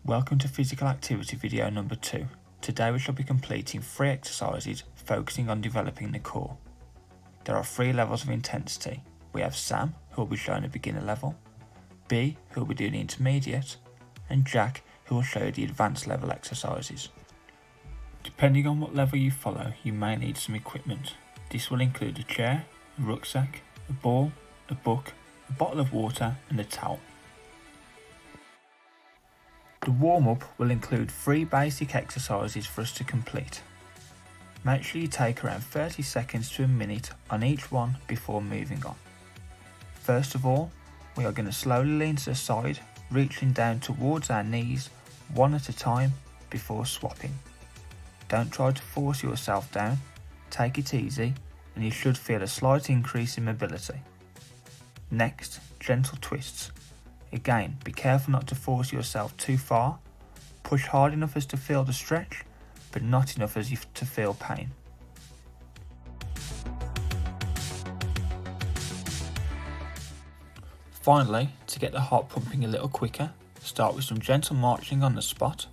Welcome to physical activity video number 2. Today we shall be completing 3 exercises focusing on developing the core. There are 3 levels of intensity. We have Sam, who will be showing a beginner level, B, who will be doing the intermediate, and Jack, who will show you the advanced level exercises. Depending on what level you follow, you may need some equipment. This will include a chair, a rucksack, a ball, a book, a bottle of water and a towel. The warm-up will include 3 basic exercises for us to complete. Make sure you take around 30 seconds to a minute on each one before moving on. First of all, we are going to slowly lean to the side, reaching down towards our knees one at a time before swapping. Don't try to force yourself down, take it easy and you should feel a slight increase in mobility. Next, gentle twists. Again, be careful not to force yourself too far. Push hard enough as to feel the stretch, but not enough as to feel pain. Finally, to get the heart pumping a little quicker, start with some gentle marching on the spot,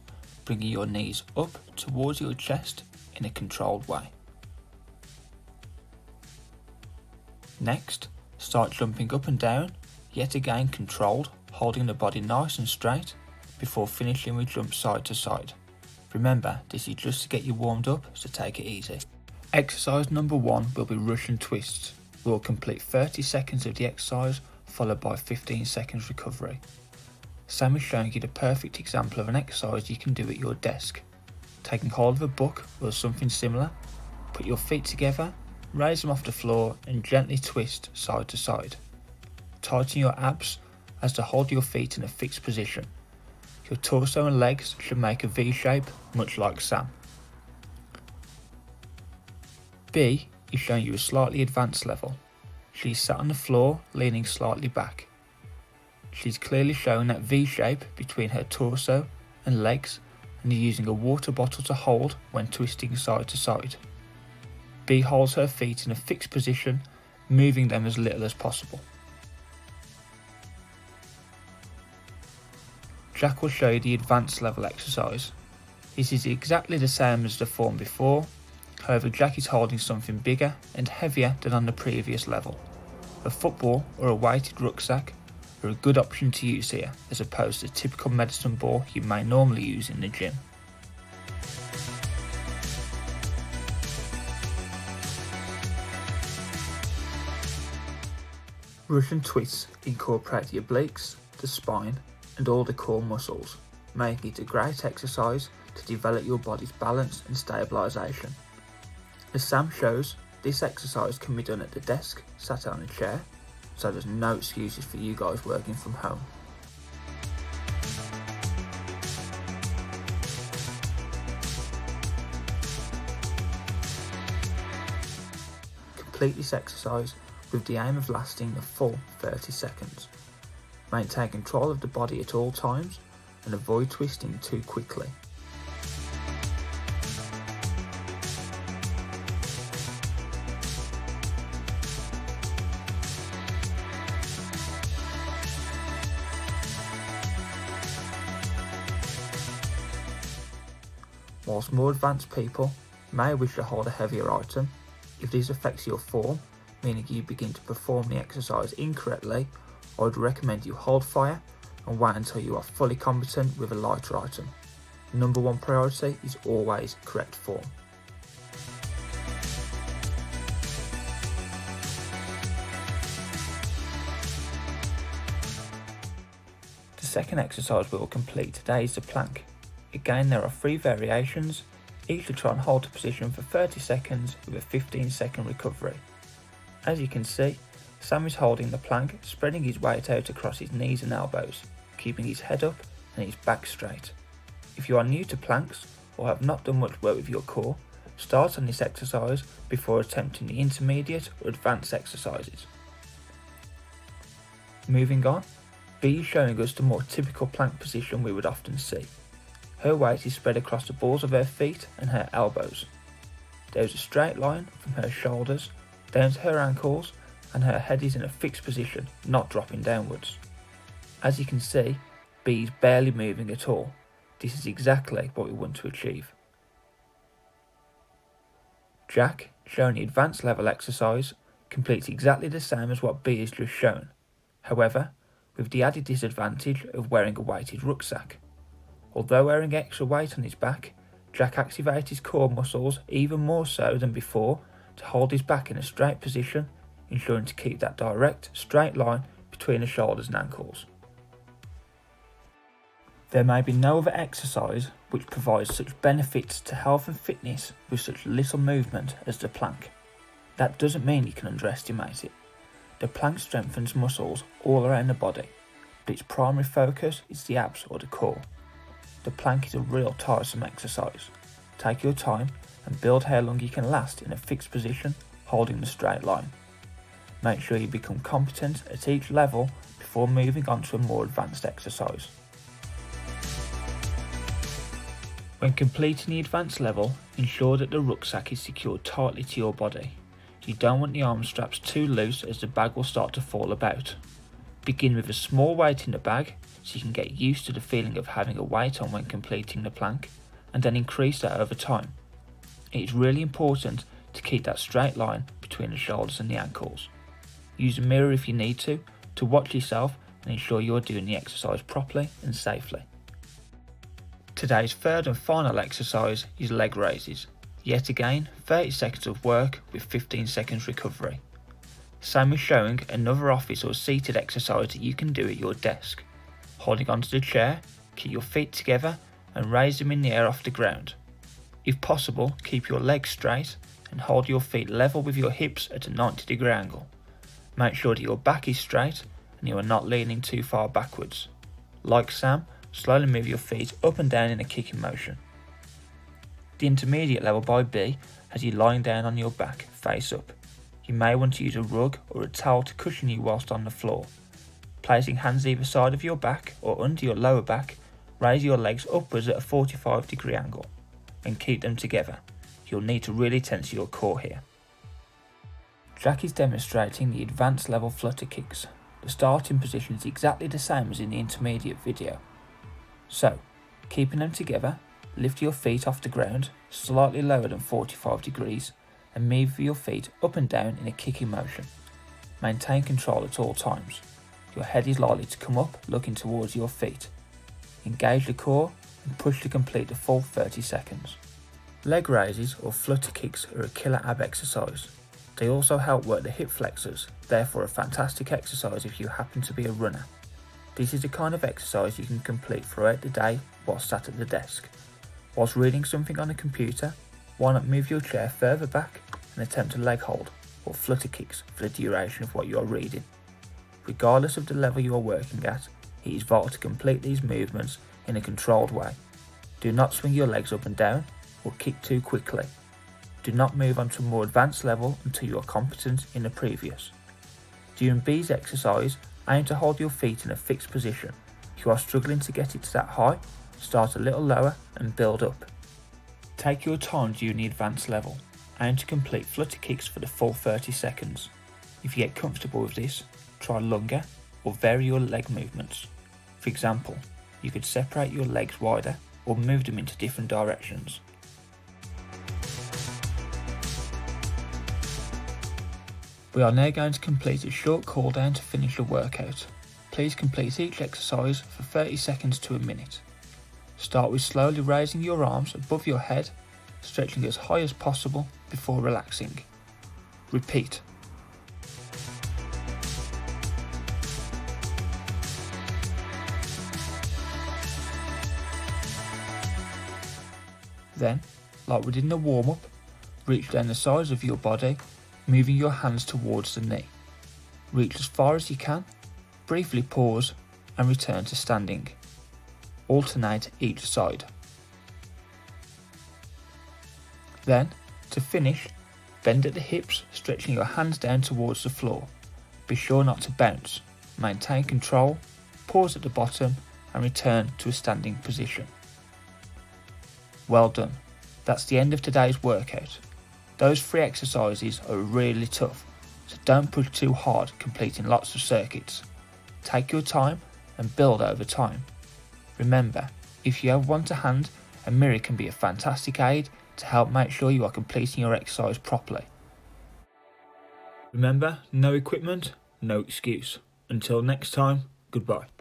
bringing your knees up towards your chest in a controlled way. Next, start jumping up and down, yet again controlled, holding the body nice and straight before finishing with jumps side to side. Remember, this is just to get you warmed up, so take it easy. Exercise number 1 will be Russian twists. We will complete 30 seconds of the exercise followed by 15 seconds recovery. Sam is showing you the perfect example of an exercise you can do at your desk. Taking hold of a book or something similar, put your feet together, raise them off the floor and gently twist side to side. Tighten your abs as to hold your feet in a fixed position. Your torso and legs should make a V shape, much like Sam. B is showing you a slightly advanced level. She's sat on the floor, leaning slightly back. She's clearly showing that V shape between her torso and legs and is using a water bottle to hold when twisting side to side. B holds her feet in a fixed position, moving them as little as possible. Jack will show you the advanced level exercise. This is exactly the same as the form before, however Jack is holding something bigger and heavier than on the previous level. A football or a weighted rucksack are a good option to use here, as opposed to the typical medicine ball you may normally use in the gym. Russian twists incorporate the obliques, the spine and all the core muscles, making it a great exercise to develop your body's balance and stabilisation. As Sam shows, this exercise can be done at the desk, sat on a chair, so there's no excuses for you guys working from home. Complete this exercise with the aim of lasting a full 30 seconds. Maintain control of the body at all times and avoid twisting too quickly. Whilst more advanced people may wish to hold a heavier item, if this affects your form, meaning you begin to perform the exercise incorrectly, I would recommend you hold fire and wait until you are fully competent with a lighter item. Number 1 priority is always correct form. The second exercise we will complete today is the plank. Again, there are 3 variations, each to try and hold the position for 30 seconds with a 15-second recovery. As you can see, Sam is holding the plank, spreading his weight out across his knees and elbows, keeping his head up and his back straight. If you are new to planks or have not done much work with your core, start on this exercise before attempting the intermediate or advanced exercises. Moving on, B is showing us the more typical plank position we would often see. Her weight is spread across the balls of her feet and her elbows. There is a straight line from her shoulders down to her ankles and her head is in a fixed position, not dropping downwards. As you can see, B is barely moving at all, This is exactly what we want to achieve. Jack, showing the advanced level exercise, completes exactly the same as what B has just shown, however, with the added disadvantage of wearing a weighted rucksack. Although wearing extra weight on his back, Jack activates his core muscles even more so than before to hold his back in a straight position, ensuring to keep that direct, straight line between the shoulders and ankles. There may be no other exercise which provides such benefits to health and fitness with such little movement as the plank. That doesn't mean you can underestimate it. The plank strengthens muscles all around the body, but its primary focus is the abs or the core. The plank is a real tiresome exercise. Take your time and build how long you can last in a fixed position holding the straight line. Make sure you become competent at each level before moving on to a more advanced exercise. When completing the advanced level, ensure that the rucksack is secured tightly to your body. You don't want the arm straps too loose as the bag will start to fall about. Begin with a small weight in the bag so you can get used to the feeling of having a weight on when completing the plank, and then increase that over time. It is really important to keep that straight line between the shoulders and the ankles. Use a mirror if you need to watch yourself and ensure you're doing the exercise properly and safely. Today's third and final exercise is leg raises. Yet again, 30 seconds of work with 15 seconds recovery. Same as showing another office or seated exercise that you can do at your desk. Holding onto the chair, keep your feet together and raise them in the air off the ground. If possible, keep your legs straight and hold your feet level with your hips at a 90-degree angle. Make sure that your back is straight and you are not leaning too far backwards. Like Sam, slowly move your feet up and down in a kicking motion. The intermediate level by B has you lying down on your back, face up. You may want to use a rug or a towel to cushion you whilst on the floor. Placing hands either side of your back or under your lower back, raise your legs upwards at a 45-degree angle and keep them together. You'll need to really tense your core here. Jack is demonstrating the advanced level flutter kicks. The starting position is exactly the same as in the intermediate video. So, keeping them together, lift your feet off the ground, slightly lower than 45 degrees, and move your feet up and down in a kicking motion. Maintain control at all times. Your head is likely to come up, looking towards your feet. Engage the core and push to complete the full 30 seconds. Leg raises or flutter kicks are a killer ab exercise. They also help work the hip flexors, therefore a fantastic exercise if you happen to be a runner. This is the kind of exercise you can complete throughout the day while sat at the desk. Whilst reading something on a computer, why not move your chair further back and attempt a leg hold or flutter kicks for the duration of what you are reading. Regardless of the level you are working at, it is vital to complete these movements in a controlled way. Do not swing your legs up and down or kick too quickly. Do not move on to a more advanced level until you are competent in the previous. During B's exercise, aim to hold your feet in a fixed position. If you are struggling to get it to that high, start a little lower and build up. Take your time during the advanced level. Aim to complete flutter kicks for the full 30 seconds. If you get comfortable with this, try longer or vary your leg movements. For example, you could separate your legs wider or move them into different directions. We are now going to complete a short cool down to finish the workout. Please complete each exercise for 30 seconds to a minute. Start with slowly raising your arms above your head, stretching as high as possible before relaxing. Repeat. Then, like we did in the warm-up, reach down the sides of your body, moving your hands towards the knee. Reach as far as you can, briefly pause and return to standing. Alternate each side. Then, to finish, bend at the hips, stretching your hands down towards the floor. Be sure not to bounce. Maintain control, pause at the bottom and return to a standing position. Well done. That's the end of today's workout. Those 3 exercises are really tough, so don't push too hard completing lots of circuits. Take your time and build over time. Remember, If you have one to hand, a mirror can be a fantastic aid to help make sure you are completing your exercise properly. Remember, no equipment, no excuse. Until next time, goodbye.